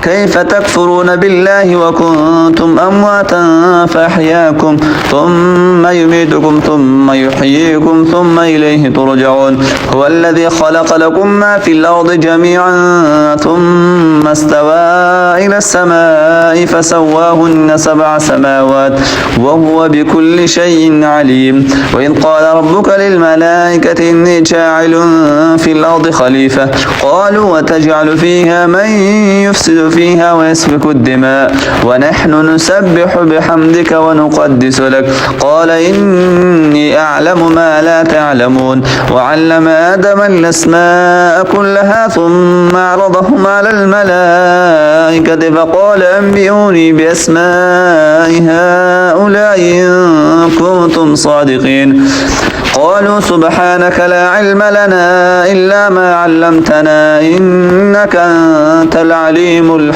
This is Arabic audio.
كيف تكفرون بالله وكنتم أمواتا فأحياكم ثم يميتكم ثم يحييكم ثم إليه ترجعون هو الذي خلق لكم ما في الأرض جميعا ثم استوى إلى السماء فسواهن 7 سماوات وهو بكل شيء عليم وإذ قال ربك للملائكة إني جاعل في الأرض خليفة قالوا وتجعل فيها من يفسد فيها ويسفك الدماء ونحن نسبح بحمدك ونقدس لك قال إني أعلم ما لا تعلمون وعلم آدم الأسماء كلها ثم عرضهم على الملائكة فقال أنبئوني بأسماء هؤلاء إن كنتم صادقين قالوا سبحانك لا علم لنا إلا ما علمتنا إنك أنت العليم الحكيم